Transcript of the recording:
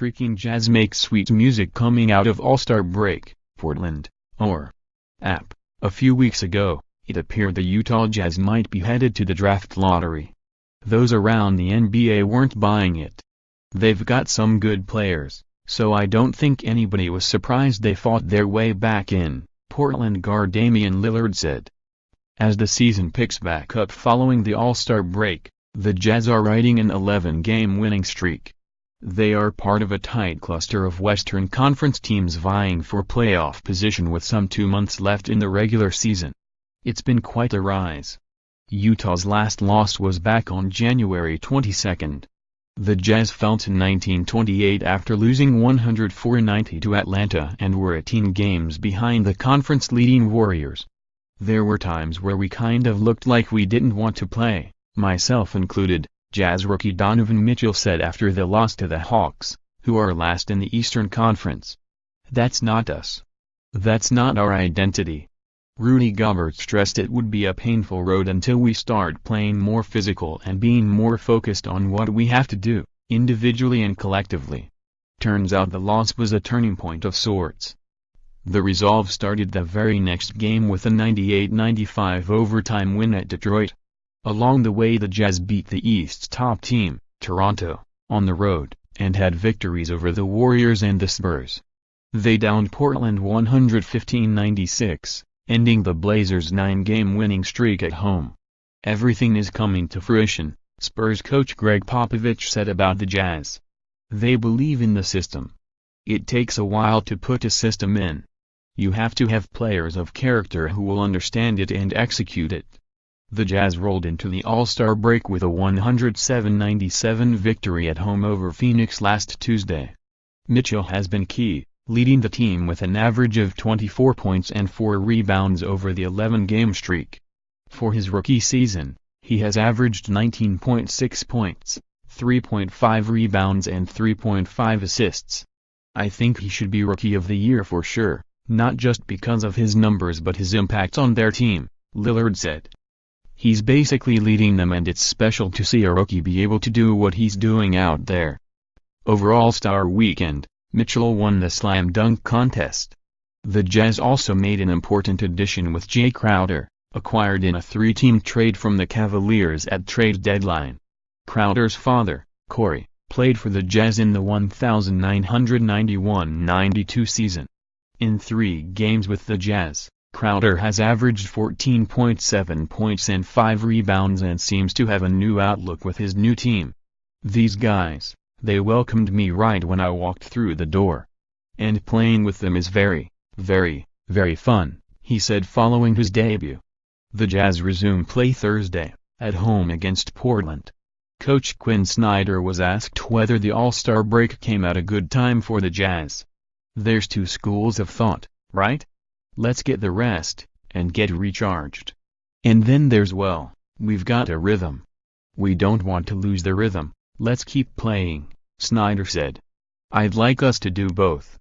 Shrieking Jazz make sweet music coming out of All-Star break, Portland, or app. A few weeks ago, it appeared the Utah Jazz might be headed to the draft lottery. Those around the NBA weren't buying it. They've got some good players, so I don't think anybody was surprised they fought their way back in, Portland guard Damian Lillard said. As the season picks back up following the All-Star break, the Jazz are riding an 11-game winning streak. They are part of a tight cluster of Western Conference teams vying for playoff position with some 2 months left in the regular season. It's been quite a rise. Utah's last loss was back on January 22. The Jazz fell to 1928 after losing 104-90 to Atlanta and were 18 games behind the conference-leading Warriors. There were times where we kind of looked like we didn't want to play, myself included, Jazz rookie Donovan Mitchell said after the loss to the Hawks, who are last in the Eastern Conference. That's not us. That's not our identity. Rudy Gobert stressed it would be a painful road until we start playing more physical and being more focused on what we have to do, individually and collectively. Turns out the loss was a turning point of sorts. The resolve started the very next game with a 98-95 overtime win at Detroit. Along the way the Jazz beat the East's top team, Toronto, on the road, and had victories over the Warriors and the Spurs. They downed Portland 115-96. Ending the Blazers' 9-game winning streak at home. Everything is coming to fruition, Spurs coach Greg Popovich said about the Jazz. They believe in the system. It takes a while to put a system in. You have to have players of character who will understand it and execute it. The Jazz rolled into the All-Star break with a 107-97 victory at home over Phoenix last Tuesday. Mitchell has been key, leading the team with an average of 24 points and 4 rebounds over the 11-game streak. For his rookie season, he has averaged 19.6 points, 3.5 rebounds and 3.5 assists. I think he should be Rookie of the Year for sure, not just because of his numbers but his impact on their team, Lillard said. He's basically leading them and it's special to see a rookie be able to do what he's doing out there. Over All-Star Weekend, Mitchell won the slam dunk contest. The Jazz also made an important addition with Jay Crowder, acquired in a 3-team trade from the Cavaliers at trade deadline. Crowder's father, Corey, played for the Jazz in the 1991-92 season. In 3 games with the Jazz, Crowder has averaged 14.7 points and 5 rebounds and seems to have a new outlook with his new team. These guys, they welcomed me right when I walked through the door. And playing with them is very, very, very fun, he said following his debut. The Jazz resume play Thursday, at home against Portland. Coach Quinn Snyder was asked whether the All-Star break came at a good time for the Jazz. There's 2 schools of thought, right? Let's get the rest, and get recharged. And then there's we've got a rhythm. We don't want to lose the rhythm. Let's keep playing, Snyder said. I'd like us to do both.